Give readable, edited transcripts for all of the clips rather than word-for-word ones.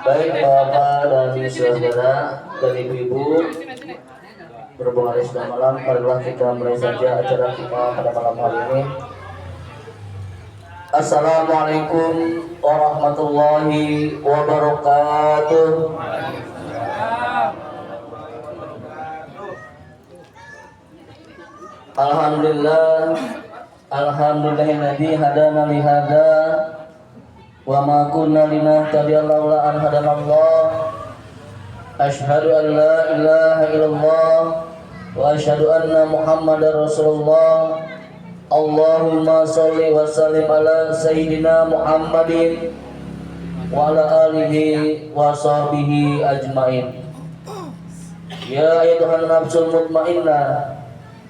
Baik Bapak dan Saudara dan Ibu-ibu, berhubung hari sudah malam, marilah kita mulai saja acara kita pada malam hari ini. Assalamualaikum warahmatullahi wabarakatuh. Alhamdulillahilladzi hadana li hadza wa ma kunna linahtadiya laula an hadanallah. Asyhadu an la ilaha illallah wa asyhadu anna Muhammadar Rasulullah. Allahumma sholli wa sallim ala sayyidina Muhammadin wa ala alihi wa sahbihi ajmain. Ya ayyuhan nafsul mutmainnah,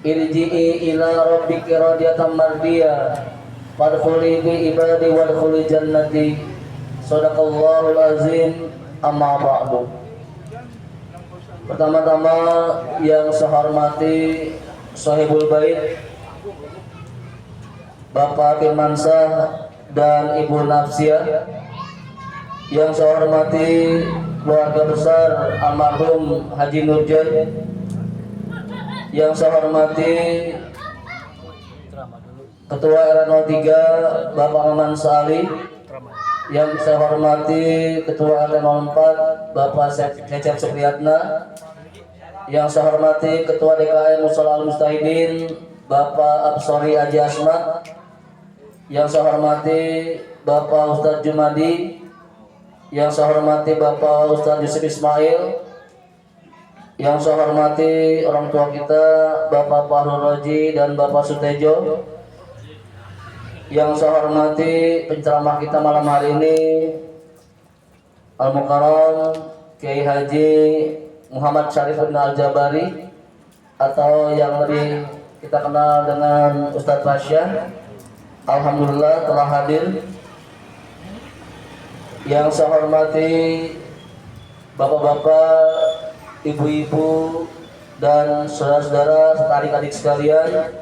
irji'i ila rabbiki radiyatan mardiyah, fadkhuli bi ibadi wadkhuli jannati. Shadaqallahul azim. Amma ba'du. Pertama-tama yang saya hormati Sahibul Bait Bapak Firmansyah dan Ibu Nafsia, yang saya hormati keluarga besar almarhum Haji Nurjan, yang saya hormati Ketua RW 03 Bapak Aman Sali, yang saya hormati Ketua RW 04 Bapak Cecep Supriyatna, yang saya hormati Ketua DKM Mushola Al-Mustahidin Bapak Absori Haji Asma, yang saya hormati Bapak Ustadz Jumadi, yang saya hormati Bapak Ustadz Yusuf Ismail, yang saya hormati orang tua kita Bapak Fahrul Roji dan Bapak Sutejo, yang saya hormati penceramah kita malam hari ini Al-Mukarram Kiai Haji Muhammad Syarif bin Al-Jabari, atau yang lebih kita kenal dengan Ustadz Fasya. Alhamdulillah telah hadir. Yang saya hormati bapak-bapak, ibu-ibu, dan saudara-saudara serta adik-adik sekalian,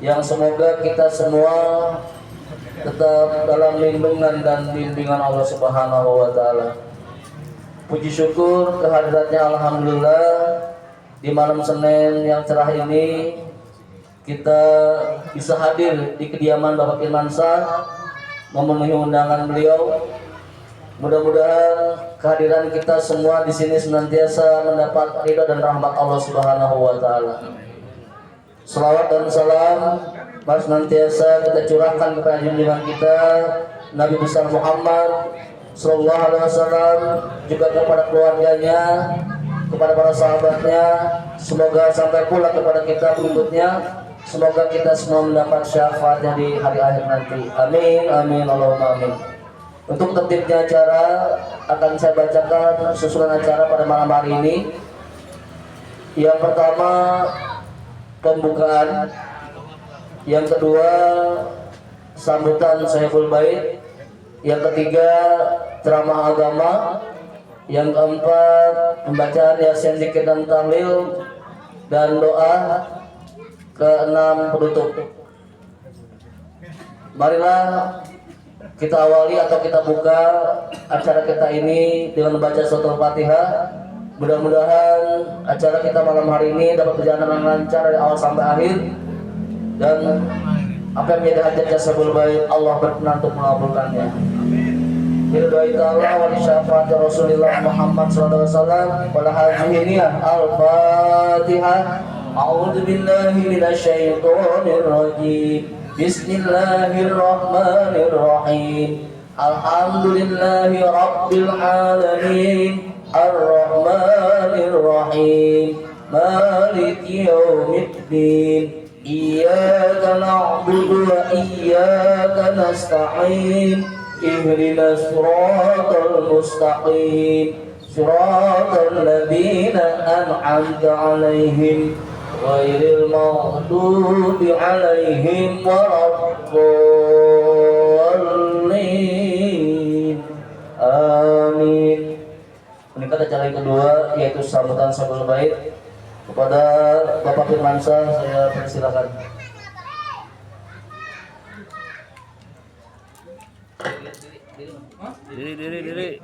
yang semoga kita semua tetap dalam lindungan dan bimbingan Allah Subhanahu wa Ta'ala. Puji syukur kehadiratnya alhamdulillah di malam Senin yang cerah ini kita bisa hadir di kediaman Bapak Firmansyah, memenuhi undangan beliau. Mudah-mudahan kehadiran kita semua di sini senantiasa mendapat ridha dan rahmat Allah Subhanahu wa Ta'ala. Selawat dan salam senantiasa kita curahkan kepada junjungan kita Nabi besar Muhammad sallallahu alaihi wasallam, juga kepada keluarganya, kepada para sahabatnya. Semoga sampai pula kepada kita berikutnya. Semoga kita semua mendapat syafaatnya di hari akhir nanti. Amin, amin, Allahumma amin. Untuk tertibnya acara akan saya bacakan susunan acara pada malam hari ini. Yang pertama pembukaan, yang kedua sambutan Sahibul Bait, yang ketiga ceramah agama, yang keempat pembacaan Yasin, zikir dan tahlil, dan doa, keenam penutup. Marilah kita awali atau kita buka acara kita ini dengan membaca surat Al-Fatihah. Mudah-mudahan acara kita malam hari ini dapat berjalan dengan lancar dari awal sampai akhir, dan apa yang menjadi hajat Sahibul Bait Allah berkenan untuk mengabulkannya. Billahi ta'ala wa syafaat Rasulullah Muhammad sallallahu alaihi wasallam. Wala hajiniyah Al-Fatihah. A'udzu billahi minasyaitonir rajim. Bismillahirrahmanirrahim. Alhamdulillahi rabbil alamin. Ar-Rahmanir Rahim. Maliki yaumiddin. Iyyaka na'budu wa iyyaka nasta'in. Ihdinas siratal mustaqim. Siratal ladzina an'amta 'alaihim ghairil maghdubi 'alaihim waladdallin. Amin. Meningkat pada acara yang kedua yaitu sambutan Sabul Bait. Kepada Bapak Firmansyah saya persilakan. Diri.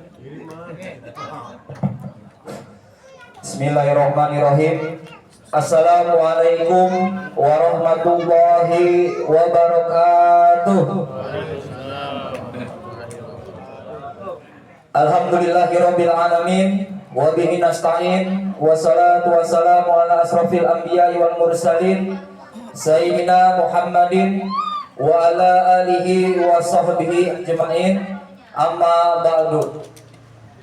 Bismillahirrahmanirrahim. Assalamualaikum warahmatullahi wabarakatuh. Alhamdulillahirabbil alamin wa bihi nasta'in wassalatu wassalamu ala asrofil anbiya'i wal mursalin sayyidina Muhammadin wa ala alihi wa sahbihi ajma'in. Amma ba'du.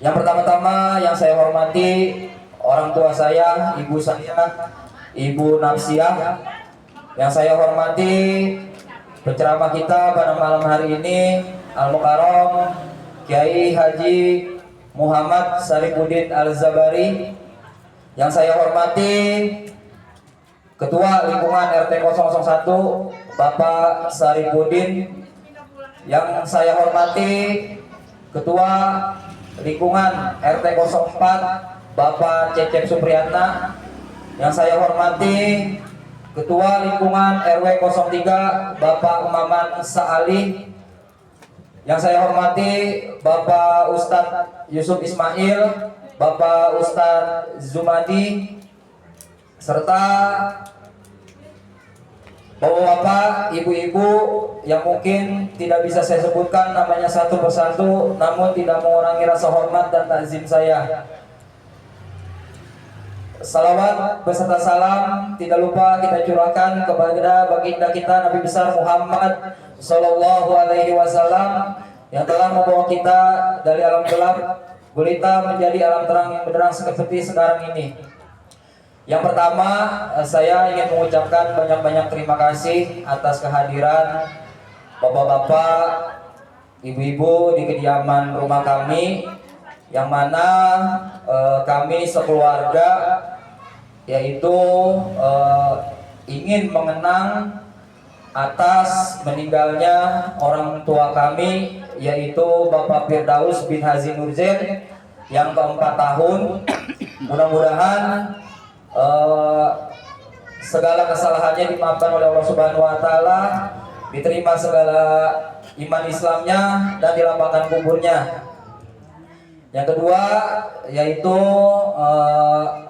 Yang pertama-tama yang saya hormati orang tua saya, ibu saya, Ibu Nafsiah. Yang saya hormati penceramah kita pada malam hari ini Al-Mukarram Kiai Haji Muhammad Sarifuddin Al-Zabari. Yang saya hormati Ketua Lingkungan RT 001 Bapak Sarifuddin. Yang saya hormati Ketua Lingkungan RT 04 Bapak Cecep Supriyatna. Yang saya hormati Ketua Lingkungan RW 03 Bapak Maman Sa'ali. Yang saya hormati Bapak Ustadz Yusuf Ismail, Bapak Ustadz Zumadi, serta bapak-bapak, ibu-ibu yang mungkin tidak bisa saya sebutkan namanya satu persatu, namun tidak mengurangi rasa hormat dan takzim saya. Salawat beserta salam tidak lupa kita curahkan kepada baginda kita Nabi besar Muhammad Sallallahu Alaihi Wasallam yang telah membawa kita dari alam gelap gulita menjadi alam terang yang benderang seperti sekarang ini. Yang pertama, saya ingin mengucapkan banyak-banyak terima kasih atas kehadiran bapak-bapak, ibu-ibu di kediaman rumah kami, yang mana kami sekeluarga yaitu ingin mengenang atas meninggalnya orang tua kami, yaitu Bapak Firdaus bin Haji Nurzain yang ke-4 tahun. Mudah-mudahan segala kesalahannya dimaafkan oleh Allah Subhanahu wa taala, diterima segala iman Islamnya dan dilapangkan kuburnya. Yang kedua yaitu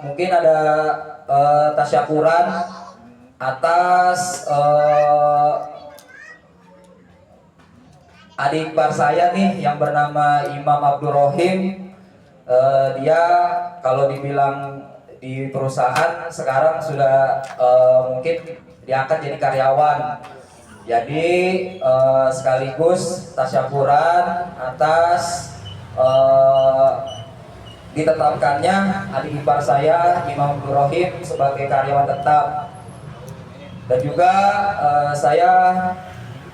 mungkin ada tasyakuran atas adik ipar saya nih yang bernama Imam Abdul Rohim. Dia kalau dibilang di perusahaan sekarang sudah mungkin diangkat jadi karyawan. Jadi sekaligus tasyakuran atas ditetapkannya adik ipar saya Imam Abdul Rohim sebagai karyawan tetap. Dan juga saya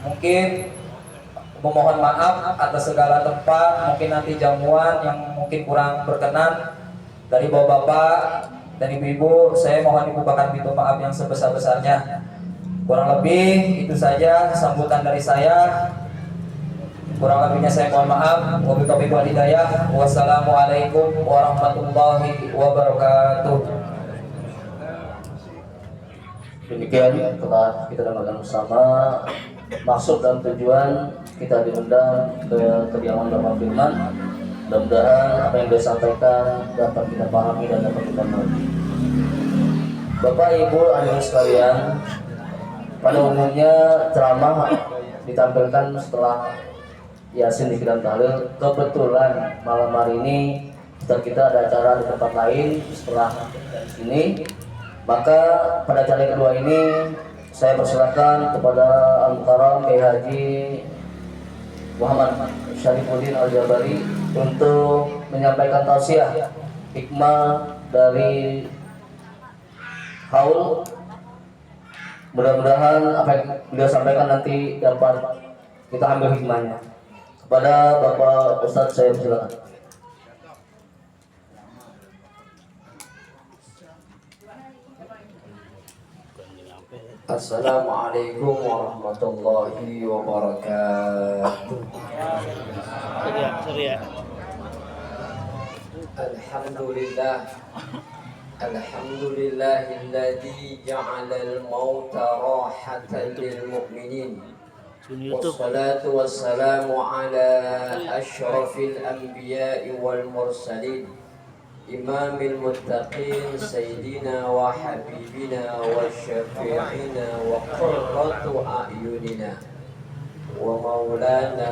mungkin memohon maaf atas segala tempat mungkin nanti jamuan yang mungkin kurang berkenan dari bapak-bapak dan ibu-ibu. Saya mohon dibukakan pintu maaf yang sebesar-besarnya. Kurang lebih itu saja sambutan dari saya. Kurang lebihnya saya mohon maaf. Wabillahi taufiq wal hidayah. Wassalamualaikum warahmatullahi wabarakatuh. Demikian telah kita dengarkan bersama maksud dan tujuan kita diundang ke kediaman Bapak Firman. Mudah-mudahan apa yang disampaikan dapat kita pahami dan dapat kita mengerti. Bapak Ibu hadirin sekalian, pada umumnya ceramah ditampilkan setelah Yasin Zikir dan Tahlil. Kebetulan malam hari ini kita ada acara di tempat lain setelah ini, maka pada acara yang kedua ini saya persilakan kepada Al-Mukarram Kiai Haji Muhammad Sarifuddin Al-Zabari untuk menyampaikan tausiah hikmah dari haul. Mudah-mudahan apa yang beliau sampaikan nanti dapat kita ambil hikmahnya. Kepada Bapak Ustadz saya persilakan. Assalamualaikum warahmatullahi wabarakatuh. Alhamdulillah. Alhamdulillahilladzi ja'alal mauta rahatan lil mu'minin. Wassalatu wassalamu ala asyrafil anbiya'i wal mursalin. Imamil muttaqin sayyidina wa habibina wa syafi'ina wa qurratu a'yunina wa maulana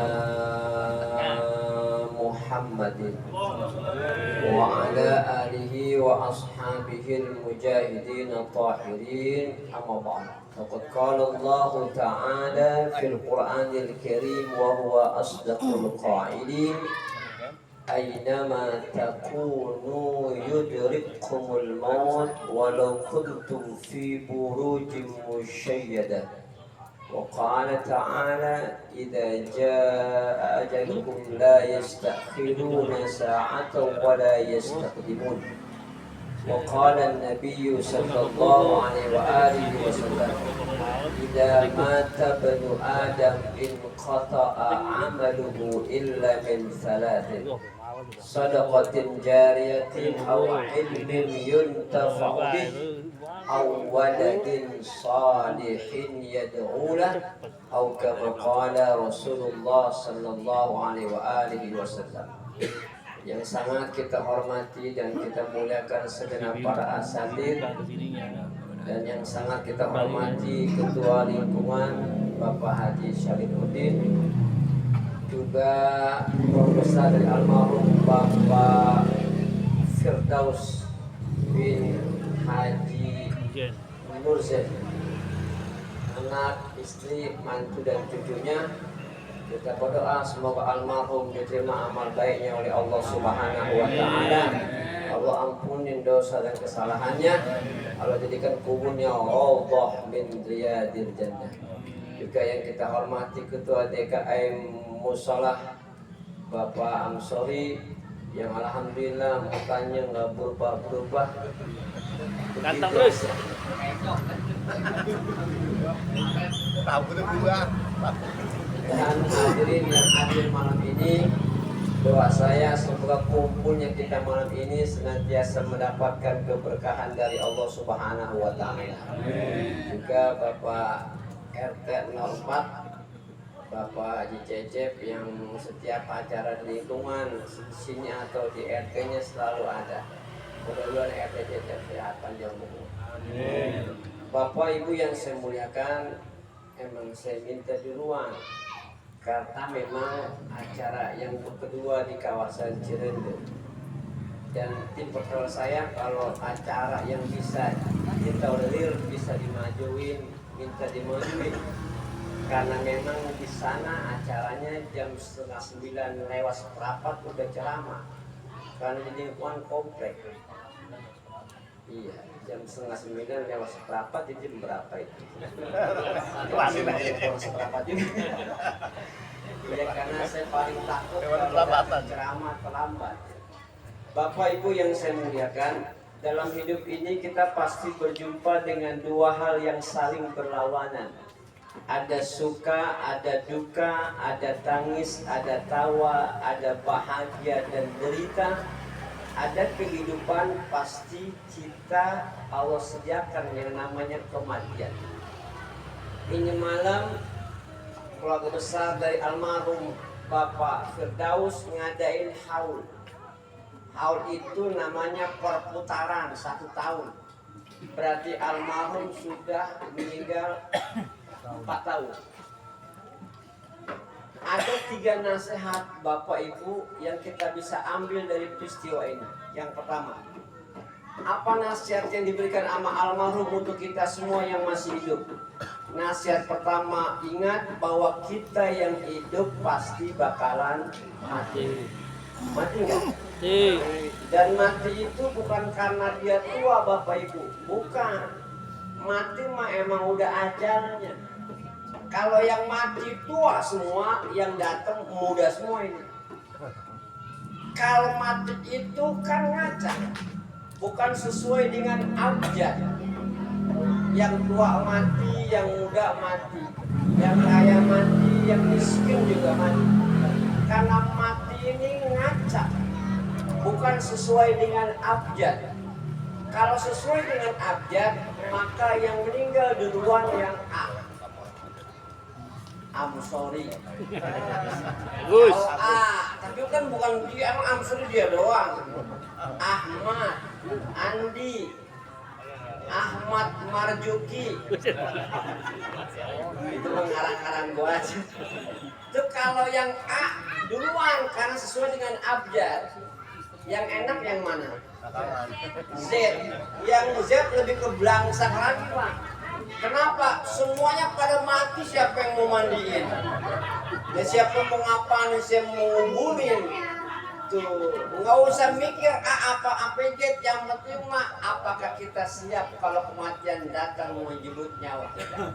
Muhammadin wa ala alihi wa ashabihil mujahidin at-tahirin amma ba'd. Faqad qala Allah ta'ala fil Qur'anil Karim wa huwa asdaqul qa'ilin aynama takunu yudrikkumul maut walau kuntum fi burujin musyayyada. وقال تعالى إذا جاء أجلكم لا يستأخرون ساعة ولا يستقدمون. وقال النبي صلى الله عليه وآله وسلم إذا مات ابن آدم انقطع عمله إلا من ثلاث: صدقة جارية أو علم ينتفع به أو ولد صالح يدعو له أو كما قال رسول الله صلى الله عليه وآله وسلم. Yang sangat kita hormati dan kita muliakan segenap para asatidz, dan yang sangat kita hormati Ketua Lingkungan Bapak Haji Syarifuddin, juga Profesor dari almarhum Bapak Firdaus bin Haji Nurzain, anak, istri, mantu dan cucunya. Kita berdoa semoga almarhum diterima amal baiknya oleh Allah Subhanahu wa taala. Allah ampunin dosa dan kesalahannya. Allah jadikan kuburnya raudhah min riyadil jannah. Juga yang kita hormati Ketua DKM Musalah Bapak Amsori, yang alhamdulillah mukanya nggak berubah-berubah. Ganteng terus. Dan hadirin yang hadir malam ini, doa saya semoga kumpulnya kita malam ini senantiasa mendapatkan keberkahan dari Allah Subhanahu wa taala. Juga Bapak RT 04, Bapak Haji Cecep yang setiap acara di lingkungan sini atau di RT-nya selalu ada. Mudah-mudahan RT Cecep sehat panjang umur. Bapak Ibu yang saya muliakan, emang saya minta duluan karena memang acara yang kedua di kawasan Cirende, dan tim petrol saya kalau acara yang bisa ditolerir bisa dimajuin, minta dimajuin, karena memang di sana acaranya jam 8:30 lewat seperempat udah ceramah, karena di lingkungan komplek. Iya, jam 8:30 lewat seperempat, jadi jam berapa itu? Seperempat juga. Iya, karena saya paling takut kalau ceramah terlambat. Bapak Ibu yang saya muliakan, dalam hidup ini kita pasti berjumpa dengan dua hal yang saling berlawanan. Ada suka, ada duka, ada tangis, ada tawa, ada bahagia dan derita. Ada kehidupan, pasti kita Allah sediakan yang namanya kematian. Ini malam keluarga besar dari almarhum Bapak Firdaus ngadain haul. Haul itu namanya perputaran 1 tahun. Berarti almarhum sudah meninggal 4 tahun. Ada 3 nasihat Bapak Ibu yang kita bisa ambil dari peristiwa ini. Yang pertama, apa nasihat yang diberikan sama almarhum untuk kita semua yang masih hidup? Nasihat pertama, ingat bahwa kita yang hidup pasti bakalan mati. Mati enggak? Dan mati itu bukan karena dia tua Bapak Ibu, bukan. Mati mah emang udah ajalnya. Kalau yang mati tua semua, yang datang muda semua ini. Kalau mati itu kan ngaca, bukan sesuai dengan abjad. Yang tua mati, yang muda mati, yang kaya mati, yang miskin juga mati. Karena mati ini ngaca, bukan sesuai dengan abjad. Kalau sesuai dengan abjad, maka yang meninggal duluan yang A. I'm sorry. Bagus. Kalau A, tapi kan bukan dia, emang I'm sorry dia doang. Ahmad, Andi, Ahmad Marjuki. Itu mengarang-arang gua aja. Itu kalau yang A duluan karena sesuai dengan abjad. Yang enak yang mana? Z. Yang Z lebih ke belangsak lagi, Pak. Kenapa? Semuanya pada mati, siapa yang mau mandiin? Ya siapa mau ngapain, siapa mau nguburin? Tuh, nggak usah mikir apa APJ, yang penting mah apakah kita siap kalau kematian datang menjemput nyawa kita.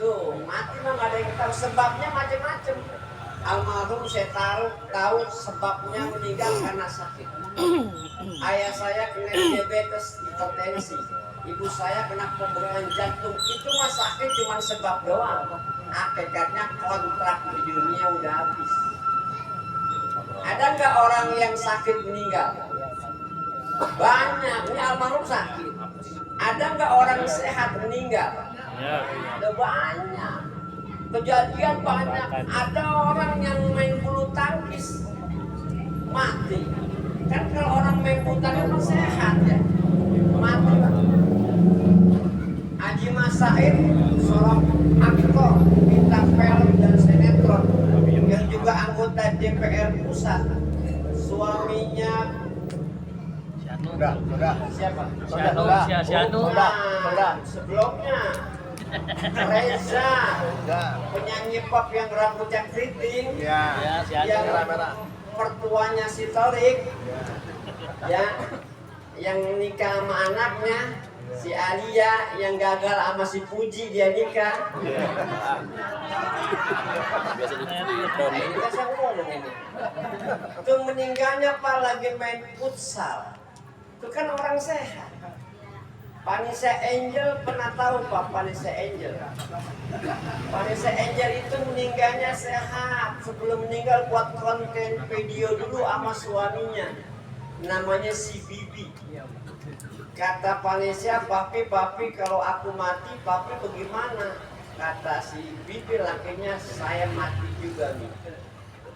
Tuh, mati mah nggak ada yang tahu, sebabnya macam-macam. Almarhum saya tahu sebabnya meninggal karena sakit. Ayah saya kena diabetes, hipertensi. Ibu saya kena pembunuhan jantung. Itu mah sakit cuma sebab doang. Hakikatnya kontrak di dunia udah habis. Ada nggak orang yang sakit meninggal? Banyak. Ini almarhum sakit. Ada nggak orang sehat meninggal? Ada banyak. Kejadian banyak. Ada orang yang main bulu tangkis mati. Kan kalau orang main bulu tangkis kan sehat ya, mati Pak. Haji Mas Said, seorang aktor bintang film dan sinetron yang juga anggota DPR pusat. Suaminya siapa? Sebelumnya Reza, penyanyi pop yang rambutnya keriting, yang mertuanya si Torik, ya, yang nikah sama anaknya si Alia, yang gagal sama si Puji dia nikah. Ini saya ngomong ini. Itu meninggalnya Pak lagi main futsal. Itu kan orang sehat. Vanessa Angel pernah tahu Pak Vanessa Angel? Vanessa Angel itu meninggalnya sehat. Sebelum meninggal buat konten video dulu sama suaminya. Namanya si Bibi. Kata Vanessa, papi kalau aku mati, papi bagaimana? Kata si Bibi lakinya, saya mati juga nih.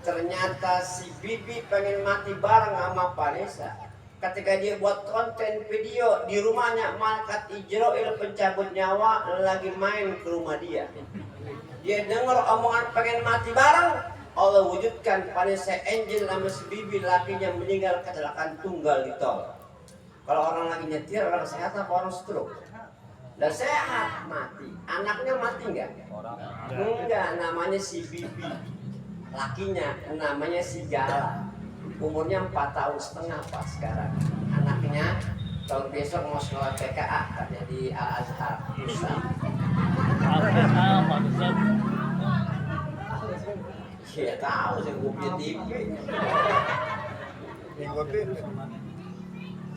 Ternyata si Bibi pengen mati bareng sama Vanessa. Ketika dia buat konten video di rumahnya, malaikat Ijrail pencabut nyawa lagi main ke rumah dia. Dia dengar omongan pengen mati bareng, Allah wujudkan Vanessa Angel sama si Bibi lakinya meninggal kecelakaan tunggal di tol. Kalau orang lagi nyetir, orang sehat apa orang stroke? Dan sehat mati. Anaknya mati enggak? Enggak, namanya si Bibi. Lakinya namanya si Jala. Umurnya 4,5 tahun Pak sekarang. Anaknya tahun besok mau sekolah PKA katanya di Al-Azhar Pusat. Ya tahu saya gue TV.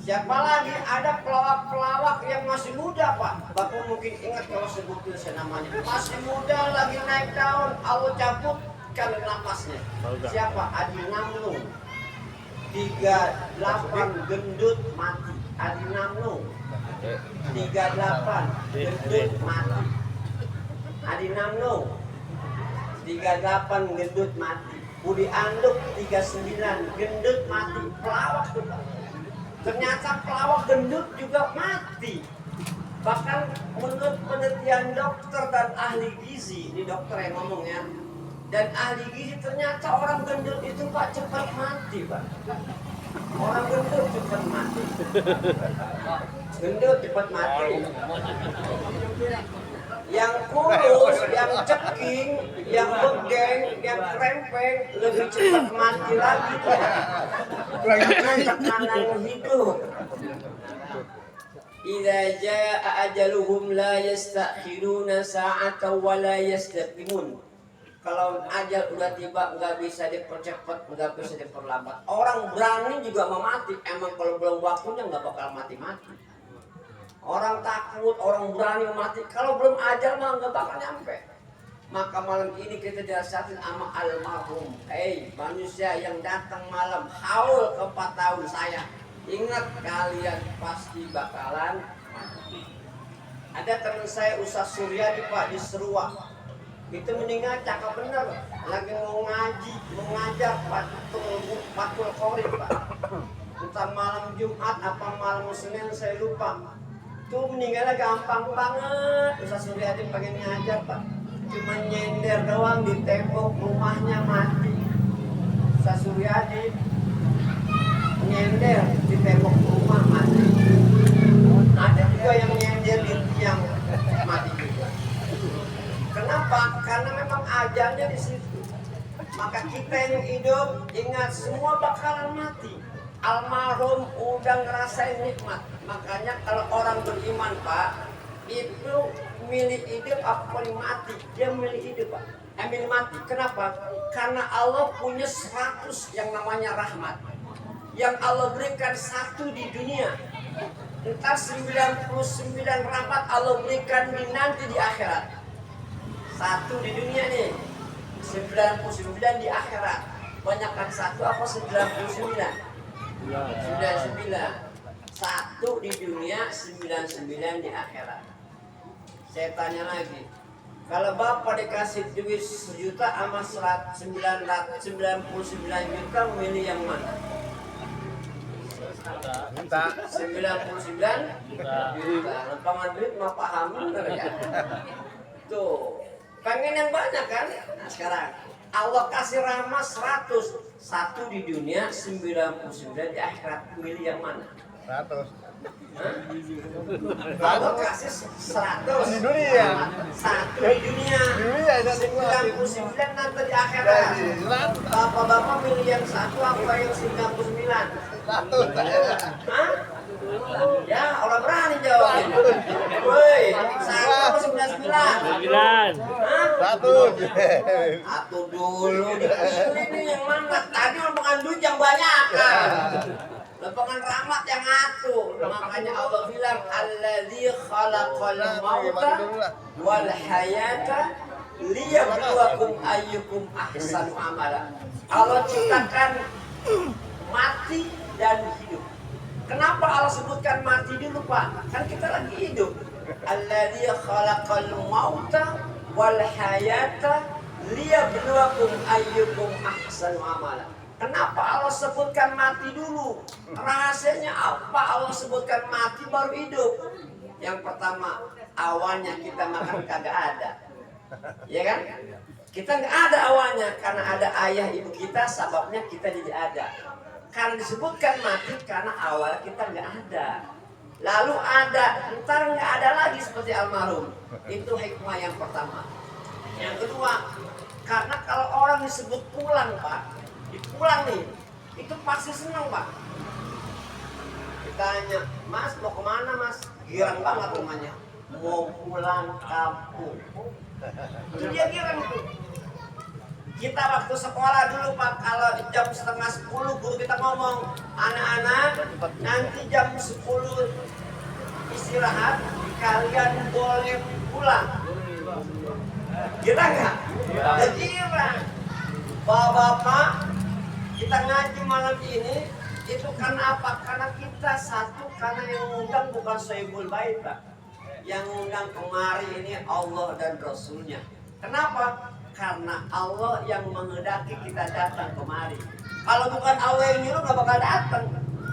Siapa lagi? Ada pelawak-pelawak yang masih muda Pak. Bapak mungkin ingat kalau sebutin saya namanya. Masih muda lagi naik daun, Allah cabutkan napasnya. Siapa? Adi Namnung. 38 gendut mati. Adi Namnung 38 gendut mati. Adi Namnung 38 gendut mati. Budi Anduk 39 gendut mati. Pelawak tuh Pak. Ternyata pelawak gendut juga mati. Bahkan menurut penelitian dokter dan ahli gizi, ini dokter yang ngomong ya, dan ahli gizi ternyata orang gendut itu Pak cepat mati Pak. Orang gendut cepat mati. Gendut cepat mati. Yang kurus, yang ceking, yang begeng, yang krempeng lebih cepat mati lagi Pak. Karena tekanan hidup. Idza jaa ajaluhum la yastakhiruna sa'atan wa la yastaqdimun. Kalau ajal udah tiba nggak bisa dipercepat, nggak bisa diperlambat. Orang berani juga mau mati. Emang kalau belum waktunya nggak bakal mati-mati. Orang takut, orang berani mati. Kalau belum ajal mah nggak bakal nyampe. Maka malam ini kita dirasakan sama almarhum. Manusia yang datang malam haul ke 4 tahun saya. Ingat kalian pasti bakalan mati. Ada teman saya Ustaz Suryadi Pak di Seruak. Itu meninggal cakap bener. Lagi mau ngaji, mau ngajar Fathul Qorib Pak. Entah malam Jumat apa malam Senin saya lupa. Itu meninggalnya gampang banget. Ustaz Suryadi pengen ngajar Pak. Cuma nyender doang di tembok rumahnya mati. Ustaz Suryadi nyender di tembok rumah mati. Ada juga yang nyender di tiang mati juga. Kenapa? Karena memang ajalnya di situ. Maka kita yang hidup ingat semua bakalan mati. Almarhum udah ngerasain nikmat. Makanya kalau orang beriman Pak, itu milih hidup apa milih mati? Dia milih hidup Pak. Milih mati. Kenapa? Karena Allah punya 100 yang namanya rahmat. Yang Allah berikan 1 di dunia. Entah 99 rahmat Allah berikan nanti di akhirat. 1 di dunia nih, 99 di akhirat. Banyakkan 1 apa 99? 99. 1 di dunia, 99 di akhirat. Saya tanya lagi, kalau Bapak dikasih duit 1 juta sama 99 juta, milih yang mana? 99 juta. Lempangan duit mah paham bener ya. Tuh, pengen yang banyak kan? Nah sekarang Allah kasih rahmat 100, 1 di dunia, 99 di akhirat. Milih yang mana? 100. Allah kasih 100 di dunia. 1 di dunia, Di dunia ada 99 nanti di akhirat. Bapak-bapak milih yang 1 apa yang 99? 100. Hah? Ya, orang berani jawabnya. Woi, 1 apa 99? 9. Hah? 100. Atuh dulu dipilih nih yang mana? Tadi lempengan duit yang banyak kan. Lempengan rahmat yang atuh. Makanya Allah bilang alladzi khalaqal mauta wal hayata liyabluwakum ayyukum ahsanu amala. Allah ciptakan mati dan hidup. Kenapa Allah sebutkan mati dulu Pak? Kan kita lagi hidup. Alladzi khalaqal mauta wal hayata liyabluwakum ayyukum ahsanu amala. Kenapa Allah sebutkan mati dulu? Rahasianya apa Allah sebutkan mati baru hidup? Yang pertama, awalnya kita makan kagak ada. Ya kan? Kita nggak ada awalnya karena ada ayah ibu kita, sebabnya kita jadi ada. Karena disebutkan mati karena awal kita nggak ada. Lalu ada, ntar nggak ada lagi seperti almarhum. Itu hikmah yang pertama. Yang kedua, karena kalau orang disebut pulang Pak, dipulang nih, itu pasti senang Pak. Ditanya, Mas mau kemana Mas? Girang banget rumahnya. Mau pulang kampung. Itu dia girang itu. Kita waktu sekolah dulu Pak, kalau jam 9:30 guru kita ngomong, anak-anak nanti jam 10 istirahat, kalian boleh pulang. Girang nggak? Ya girang. Bapak-bapak, kita ngaji malam ini itu karena apa? Karena kita satu, karena yang ngundang bukan Sohibul Bait Pak. Yang ngundang kemari ini Allah dan Rasulnya. Kenapa? Karena Allah yang menghendaki kita datang kemari. Kalau bukan Allah yang nyuruh gak bakal datang.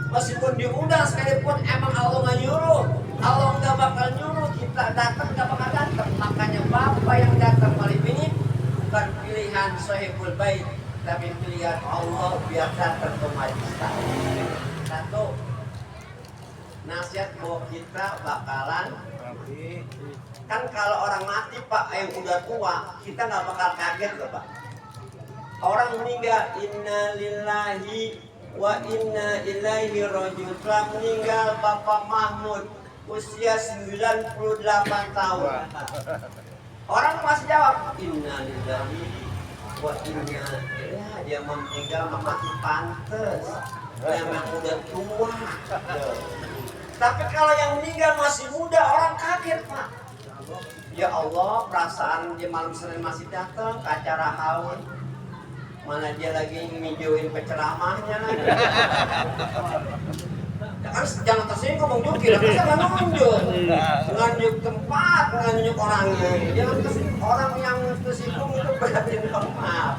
Meskipun diundang sekalipun emang Allah nggak nyuruh, Allah nggak bakal nyuruh kita datang, nggak bakal datang. Makanya Bapak yang datang malam ini bukan pilihan Sohibul Bait, tapi pilihan Allah biar datang ke majlis. Satu, nasihat bahwa kita bakalan kan kalau orang mati Pak yang udah tua, kita nggak bakal kaget loh Pak. Orang meninggal, innalillahi wa inna ilaihi rajiun. Telah meninggal Bapak Mahmud usia 98 tahun. Orang masih jawab, innalillahi wa inna ilaihi. Dia meninggal mati pantes. Memang udah tua. Tapi kalau yang meninggal masih muda, orang kaget Pak. Ya Allah, perasaan dia malam Senin masih datang ke acara haul. Mana dia lagi videoin penceramahnya lagi. Ya kan jangan tersinggung Bang Juki, lah kan nggak nunjuk tempat, nggak nunjuk orangnya. Jangan tersinggung, orang yang tersinggung itu berarti maaf.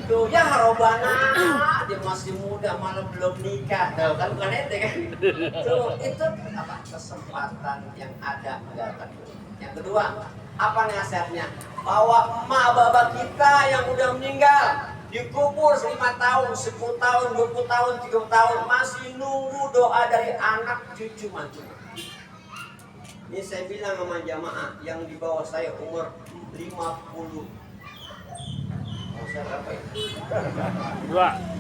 Tuh ya harobana, dia masih muda malah belum nikah, tahu kan bukan ente kan? Tuh itu apa kesempatan yang ada datang. Yang kedua, apa nasihatnya? Bahwa emak bapak kita yang udah meninggal dikubur 5 tahun, 10 tahun, 20 tahun, 30 tahun masih nunggu doa dari anak cucu mantu. Ini saya bilang sama jamaah yang di bawah saya umur 50. Oh, saya berapa ya?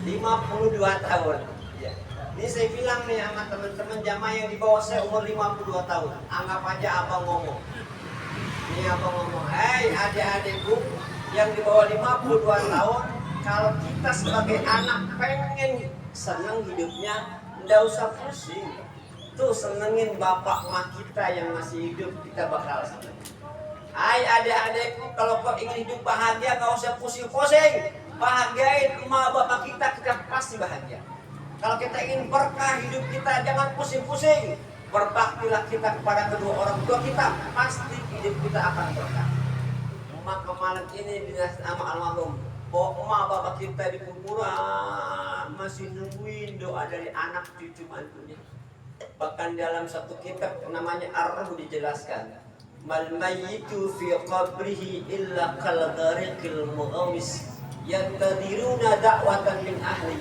52 tahun. Ya. Ini saya bilang nih sama teman-teman jamaah yang di bawah saya umur 52 tahun. Anggap aja abang ngomong. Ini abang ngomong, hei adik-adikku yang di bawah 52 tahun, kalau kita sebagai anak pengen senang hidupnya, nggak usah pusing. Tuh senengin bapak emak kita yang masih hidup, kita bakal seneng. Hai adik-adikku, kalau kau ingin hidup bahagia, nggak usah pusing-pusing. Bahagiain emak bapak kita, kita pasti bahagia. Kalau kita ingin berkah hidup kita, jangan pusing-pusing. Berbaktilah kita kepada kedua orang tua kita, pasti hidup kita akan berkah. Maka malam ini dinas sama almarhum, bahwa emak bapak kita di kuburan masih nungguin doa dari anak cucu mantunya. Bahkan dalam satu kitab namanya Ar-Ruh dijelaskan, mal mayyitu fi qabrihi illa kal ghariqil mughawis yantadiruna da'watan min ahli.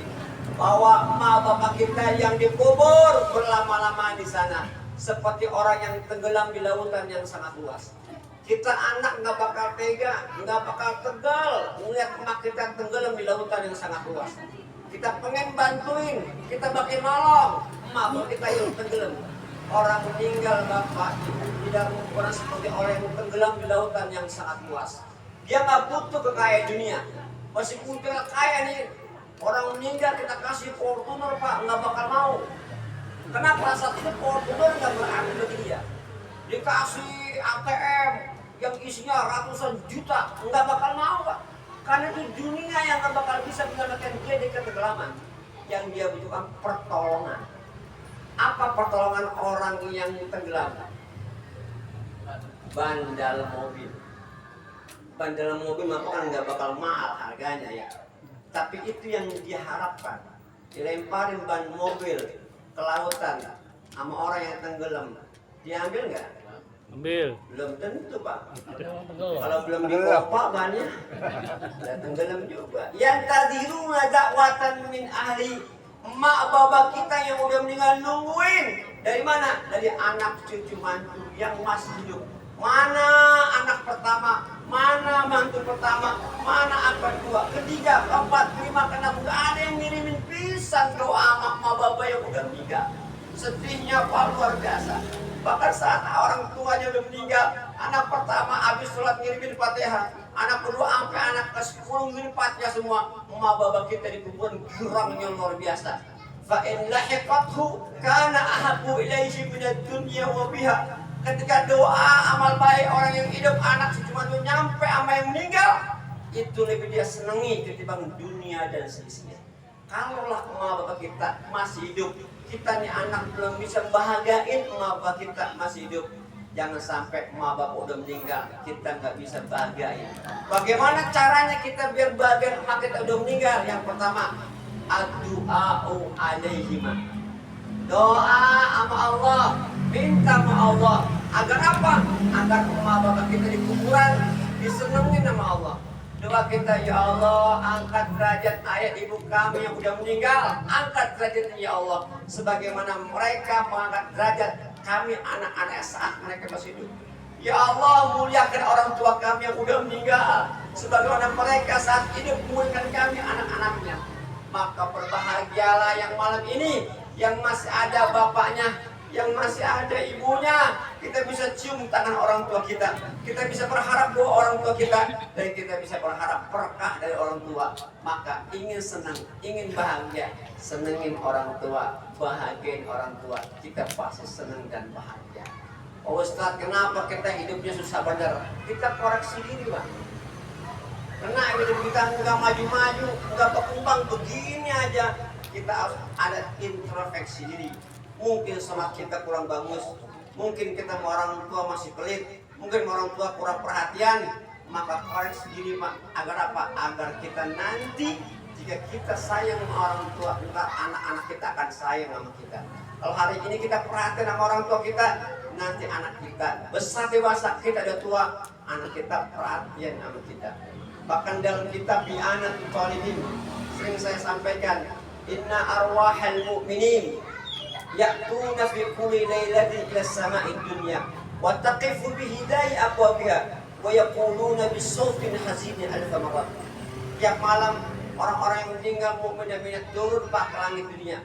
Bahwa emak bapak kita yang dikubur berlama-lama di sana seperti orang yang tenggelam di lautan yang sangat luas. Kita anak nggak bakal tega, nggak bakal tegal melihat emak kita tenggelam di lautan yang sangat luas. Kita pengen bantuin, kita bakal nolong emak bapak kita yang tenggelam. Orang meninggal bapak tidak ukuran seperti orang yang tenggelam di lautan yang sangat luas. Dia nggak butuh kekayaan dunia, masih butuh kaya nih. Orang meninggal kita kasih Fortuner pak, nggak bakal mau. Kenapa? Saat itu Fortuner nggak berarti bagi dia. Dikasih ATM yang isinya ratusan juta, nggak bakal mau pak. Karena itu dunia yang nggak bakal bisa menyelamatkan dia dari ketengelaman. Yang dia butuhkan pertolongan. Apa pertolongan orang yang tenggelam? Bandal mobil. Bandal mobil maka kan nggak bakal mahal harganya ya. Tapi itu yang dia harapkan. Dilemparin ban mobil ke lautan sama orang yang tenggelam. Diambil nggak? Ambil. Belum tentu pak. Kalau belum dikopak bannya, ya tenggelam juga. Yang tadiruna dakwatan min ahli, emak bapak kita yang udah meninggal nungguin. Dari mana? Dari anak cucu mantu yang masih hidup. Mana anak pertama, mana mantu pertama, mana anak kedua, ketiga, keempat, kelima, keenam, nggak ada yang ngirimin pisan doa emak bapak yang udah meninggal. Sedihnya pak luar biasa. Bahkan saat orang tuanya udah meninggal, anak pertama habis sholat ngirimin Fatihah, anak kedua sampai anak ke-10 ngirim Fatihah semua. Emak bapak kita di kuburan girangnya luar biasa. Fa in lahiqathu kana ahabbu ilaihi minad dunya wa biha. Ketika doa amal baik orang yang hidup anak cuma tuh nyampe sama yang meninggal, itu lebih dia senangi ketimbang dunia dan seisinya. Kalaulah emak bapak kita masih hidup, kita nih anak belum bisa bahagiain emak bapak kita masih hidup, jangan sampai emak bapak udah meninggal kita nggak bisa bahagiain. Bagaimana caranya kita biar bahagia emak kita udah meninggal? Yang pertama, ad-du'a'u alaihima. Doa sama Allah, minta sama Allah. Agar apa? Agar emak bapak kita di kuburan disenengin sama Allah. Doa kita, ya Allah, angkat derajat ayah ibu kami yang sudah meninggal, angkat derajatnya ya Allah, sebagaimana mereka mengangkat derajat kami anak-anak saat mereka masih hidup. Ya Allah, muliakan orang tua kami yang sudah meninggal, sebagaimana mereka saat hidup muliakan kami anak-anaknya. Maka berbahagialah yang malam ini, yang masih ada bapaknya, yang masih ada ibunya, kita bisa cium tangan orang tua kita bisa berharap doa orang tua kita, dan kita bisa berharap berkah dari orang tua. Maka ingin senang, ingin bahagia, senengin orang tua, bahagiain orang tua, kita pasti senang dan bahagia. Ustaz, kenapa kita hidupnya susah bener? Kita koreksi diri, Pak. Karena hidup kita nggak maju-maju, nggak berkembang, begini aja. Kita harus ada introspeksi diri. Mungkin sholat kita kurang bagus, mungkin kita orang tua masih pelit, mungkin orang tua kurang perhatian. Maka koreksi diri, Pak. Agar apa? Agar kita nanti jika kita sayang sama orang tua, entar anak-anak kita akan sayang sama kita. Kalau hari ini kita perhatian sama orang tua kita, nanti anak kita besar dewasa, kita udah tua, anak kita perhatian sama kita. Bahkan dalam kitab Bi'anatul Talibin sering saya sampaikan, inna arwahal mu'minin ya'tuna fi kulli lailatin ila sama'id dunya wa taqifu bihidai abwabiha wa yaquluna bisawtin hazinin alf marrat. Tiap malam orang-orang yang meninggal mukmin dan mukminat turun ke langit dunia.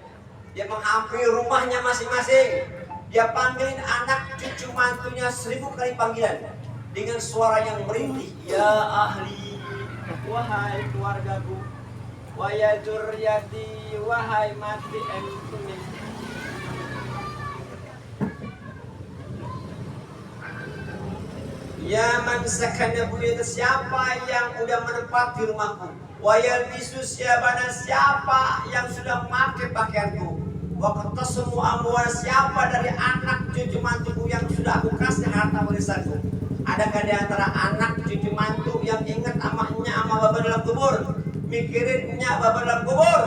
Dia menghampiri rumahnya masing-masing. Dia panggilin anak cucu mantunya 1000 kali panggilan dengan suara yang merintih. Ya ahli, wahai keluargaku, wahai dzurriyyati, wahai mati entunya. Ya man sakana buyut, siapa yang udah menempati rumahku. Wayal bisu, siapa yang sudah memakai pakaianku. Waktu semua amwal, siapa dari anak cucu mantuku yang sudah aku kasih harta warisanku. Adakah di antara anak cucu mantu yang ingat amaknya sama bapak dalam kubur, mikirin nya bapak dalam kubur,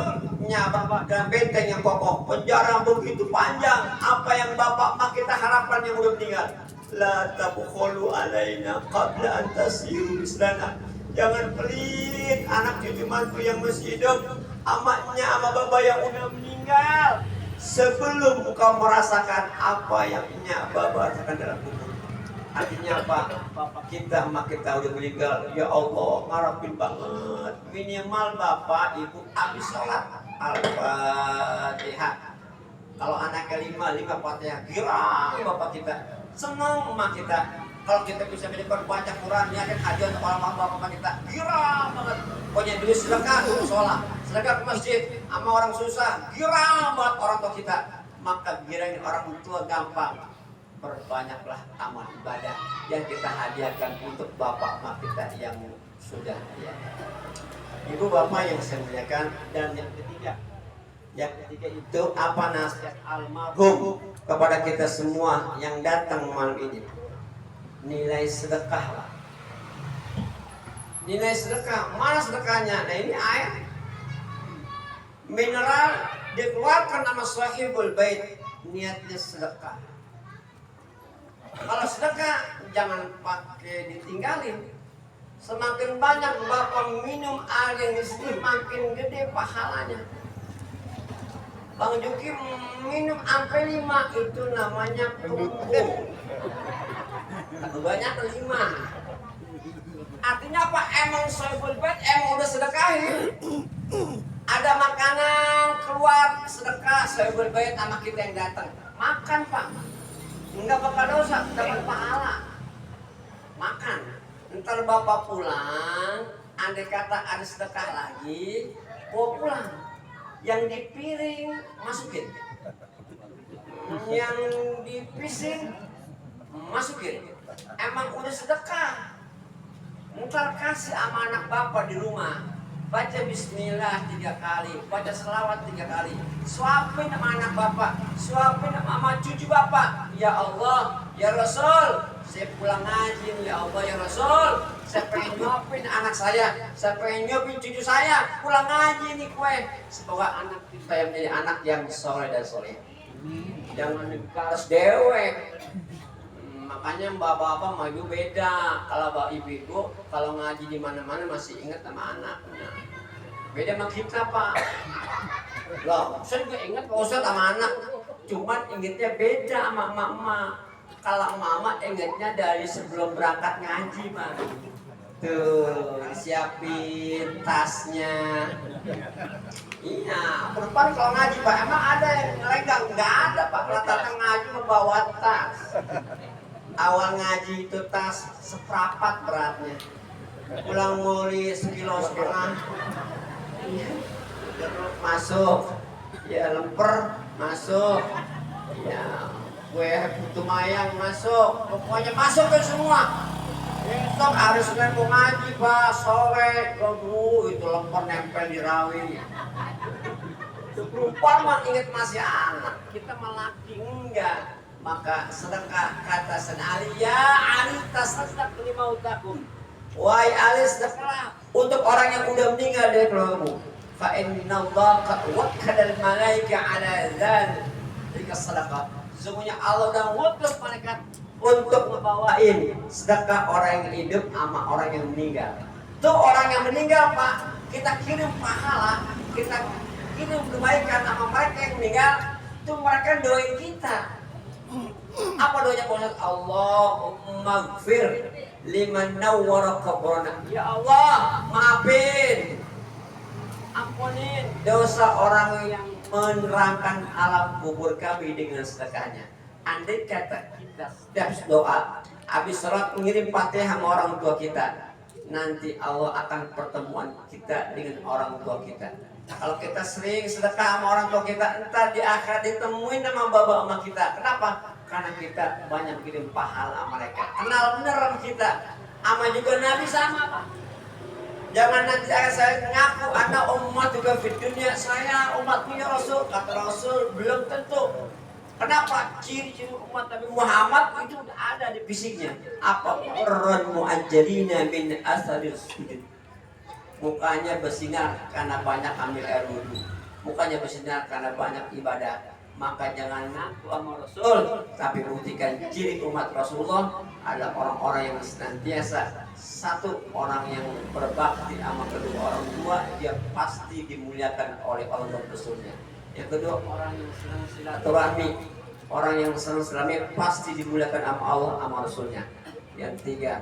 nya bapak dalam benteng yang kokoh, penjara begitu panjang, apa yang bapak mak kita harapkan yang udah meninggal. La tabkhulu alaina qabla an tasiru mislana. Jangan pelit anak cucu mantu yang masih hidup, amaknya sama bapak yang udah meninggal, sebelum engkau merasakan apa yang nya bapak rasakan dalam kubur. Artinya apa? Bapak kita, emak kita udah meninggal. Ya Allah, ngarepin banget. Minimal bapak, ibu habis sholat Al-Fatihah. Kalau anaknya 5 Fatihah, girang bapak kita. Senang emak kita. Kalau kita bisa baca Quran, niatin haji untuk orang bapak kita, girang banget. Pokoknya dulu sedekah, sholat, sedekah ke masjid, sama orang susah, girang banget orang tua kita. Maka girangin orang tua gampang. Perbanyaklah amal ibadah yang kita hadiahkan untuk bapak emak kita yang sudah ya. Ibu bapak yang saya muliakan, dan yang ketiga itu apa nasihat almarhum kepada kita semua yang datang malam ini. Nilai sedekah. Nilai sedekah, mana sedekahnya? Nah ini air mineral dikeluarkan nama sahibul bait, niatnya sedekah. Kalau sedekah jangan pakai ditinggalin. Semakin banyak bapak minum air yang di sini, makin gede pahalanya. Bang Juki minum sampai 5, itu namanya tumpuk. Banyak 5. Artinya apa? Emang sahibul bait emang udah sedekahin. Ada makanan keluar sedekah sahibul bait sama kita yang datang. Makan, Pak. Enggak bakal dosa, dapat pahala. Makan. Ntar bapak pulang, andai kata ada sedekah lagi, bawa pulang. Yang di piring masukin, yang di pising masukin. Emang udah sedekah. Ntar kasih sama anak bapak di rumah. Baca bismillah 3 kali, baca selawat 3 kali. Suapin sama anak bapak, suapin sama cucu bapak. Ya Allah, ya Rasul, saya pulang ngaji, ya Allah, ya Rasul, saya pengen nyopin anak saya pengen nyopin cucu saya, pulang ngaji nih kue. Semoga anak kita yang menjadi anak yang soleh dan soleh. Jangan harus dewek. Makanya bapak-bapak maju beda. Kalau bapak ibu-ibu kalau ngaji di mana-mana masih ingat sama anaknya. Beda sama kita, Pak. Loh, saya juga ingat Pak Ustadz sama anak. Cuman ingatnya beda sama emak-emak. Kalau emak-emak ingatnya dari sebelum berangkat ngaji, Pak. Tuh, siapin tasnya. Iya, perempuan kalau ngaji, Pak, emang ada yang ngelegang? Nggak ada, Pak. Rata-rata ngaji membawa tas. Awal ngaji itu tas seprapat beratnya, pulang muli 1,5 kilo, masuk, ya lemper masuk, ya Kue putu mayang masuk, pokoknya masuk ke semua. Besok hari Senin mau ngaji pak, sore, aduh itu lemper nempel di rawi. Perempuan mah inget masih anak, kita melaki enggak. Maka sedekah kata senali ya Ali tasaddaq lima utakum. Wahai Ali sedekah untuk orang yang udah meninggal dari keluargamu. Fa inna Allah qad wakkala al malaika ala dzalika sedekah. Sesungguhnya Allah dan ngutus malaikat untuk ngebawain sedekah orang yang hidup sama orang yang meninggal. Tuh orang yang meninggal pak, kita kirim pahala, kita kirim kebaikan sama mereka yang meninggal. Tuh mereka doain kita. Apa doanya Pak? Allahumma gfir liman nawwara qabrana. Ya Allah, maafin, ampunin dosa orang yang menerangkan alam kubur kami dengan sedekahnya. Andai kata kita setiap doa habis sholat mengirim Fatihah sama orang tua kita, nanti Allah akan pertemuan kita dengan orang tua kita. Kalau kita sering sedekah sama orang tua kita, entar di akhirat ditemuin sama bapak sama kita. Kenapa? Karena kita banyak kirim pahala mereka. Kenal bener sama kita. Sama juga Nabi sama Pak. Jangan nanti saya ngaku anak umat juga di dunia, saya umatnya Rasul. Kata Rasul belum tentu. Kenapa? Ciri-ciri umat Nabi Muhammad itu udah ada di fisiknya. Apa? Qurran mu'ajjalina min asalir sujud. Mukanya bersinar karena banyak ambil air wudhu. Mukanya bersinar karena banyak ibadah. Maka jangan ngaku sama Rasul, tapi buktikan ciri umat Rasulullah adalah orang-orang yang senantiasa satu, orang yang berbakti sama kedua orang tua, dia pasti dimuliakan oleh Allah dan Rasulnya. Yang kedua, orang yang senang silaturahmi, orang yang senang silaturahmi pasti dimuliakan sama Allah sama Rasulnya. Yang tiga,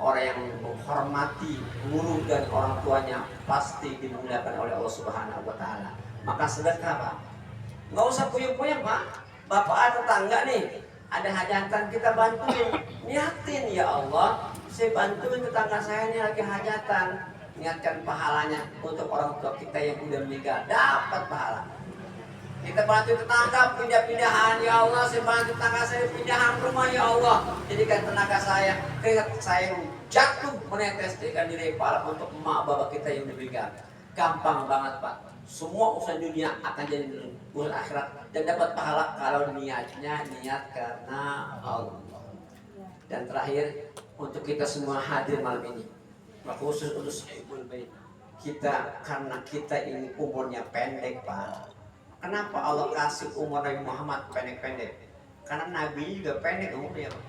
orang yang menghormati guru dan orang tuanya pasti dimuliakan oleh Allah Subhanahu wa taala. Maka sedekah Pak. Nggak usah puyeng-puyeng Pak. Bapak tetangga nih, ada hajatan kita bantuin. Niatin ya Allah, saya bantuin tetangga saya ini lagi hajatan. Niatkan pahalanya untuk orang tua kita yang udah meninggal, dapat pahala. Kita bantu tetangga pindah-pindahan ya Allah, saya bantu tetangga saya pindahan rumah ya Allah. Jadikan tenaga saya, keringat saya jatuh menetes jadikan diri pahala untuk emak bapak kita yang meninggal. Gampang banget Pak. Semua urusan dunia akan jadi urusan akhirat dan dapat pahala kalau niatnya niat karena Allah. Dan terakhir untuk kita semua hadir malam ini, khusus untuk Sahibul Bait kita, karena kita ini umurnya pendek Pak. Kenapa Allah kasih umur Nabi Muhammad pendek-pendek? Karena Nabi juga pendek umurnya Pak.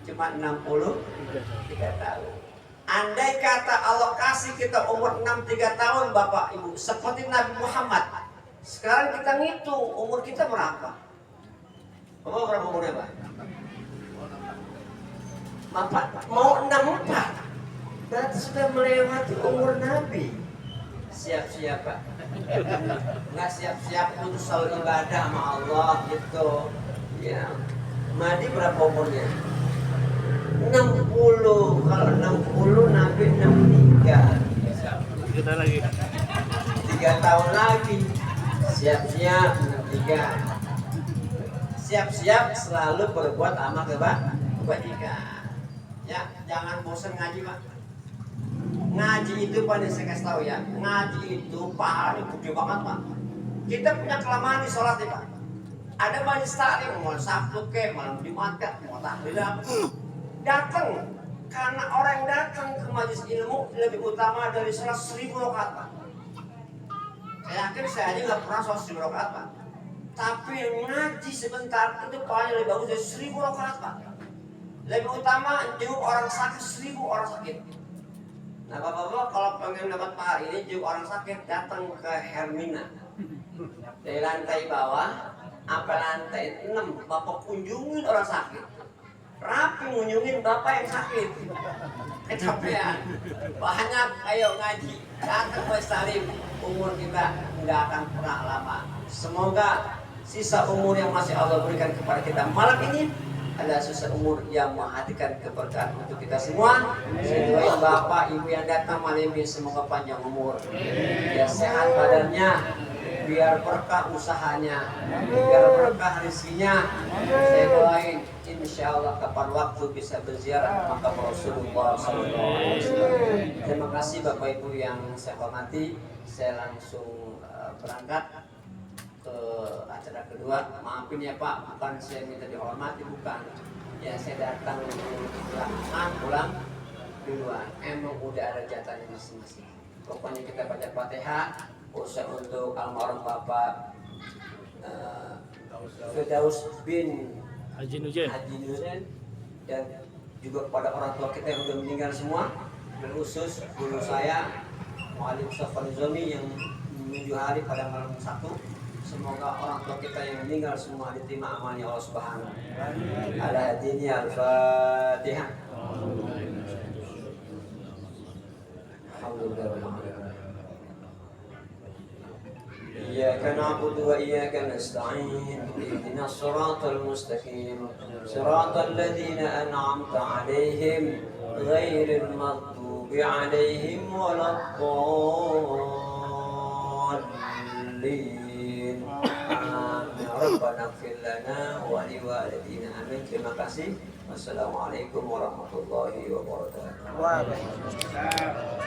Cuma 63 tahun. Andai kata Allah kasih kita umur 63 tahun Bapak Ibu seperti Nabi Muhammad, sekarang kita ngitung umur kita berapa? Bapak berapa umurnya Pak? Bapak mau 64, berarti sudah melewati umur Nabi. Siap-siap Pak. Nggak siap-siap untuk selalu ibadah sama Allah gitu. Ya. Madi berapa umurnya? 60. Kalau 60 Nabi 63. Kita lagi 3 tahun lagi. Siap-siap 63. Siap-siap selalu berbuat amal kebajikan. Ya, jangan bosan ngaji Pak. Ngaji itu pada saya kasih tahu ya. Ngaji itu pahalanya gede banget Pak. Kita punya kelemahan di sholat ya Pak. Ada majelis taklim, mau Sabtu ke, malam Jumat ke, mau tahlilan. Datang karena orang yang datang ke majelis ilmu lebih utama dari sholat 1000 rakaat Pak. Saya yakin saya aja nggak pernah sholat 1000 rakaat Pak. Tapi ngaji sebentar itu pahalanya lebih bagus dari 1000 rakaat Pak. Lebih utama jenguk orang sakit 1000 orang sakit. Nah bapak-bapak kalau pengen dapat pahala ini jenguk orang sakit datang ke Hermina. Dari lantai bawah sampai lantai 6 bapak kunjungin orang sakit. Rapi ngunjungin bapak yang sakit, kecapean, banyak ayo ngaji, datang Mas Salim, umur kita nggak akan pernah lama. Semoga sisa umur yang masih Allah berikan kepada kita malam ini adalah sisa umur yang menghadirkan keberkahan untuk kita semua. Saya doain bapak ibu yang datang malam ini semoga panjang umur, ya sehat badannya, biar berkah usahanya, biar berkah rezekinya. Saya doain insya Allah kapan waktu bisa berziarah ke makam Rasulullah SAW. Terima kasih Bapak Ibu yang saya hormati. Saya langsung berangkat ke acara kedua. Maafin ya Pak, bukan saya minta dihormati, bukan. Ya saya datang belakangan, pulang duluan. Emang udah ada jatahnya masing-masing. Pokoknya kita baca Fatihah, khusus untuk almarhum Bapak Firdaus bin Haji Nujen. Dan juga kepada orang tua kita yang sudah meninggal semua, khusus guru saya Muallim Safar Zomi yang menuju hari pada malam Sabtu. Semoga orang tua kita yang meninggal semua diterima amalnya Allah Subhanahu wa taala. Ala hadini al-Fatihah. إياك نعبد وإياك نستعين اهدنا الصراط المستقيم صراط الذين أنعمت عليهم غير المغضوب عليهم ولا الضالين آمين ربنا اغفر لنا ولوالدينا آمين. Terima kasih. Wassalamualaikum warahmatullahi wabarakatuh. Waalaikumsalam.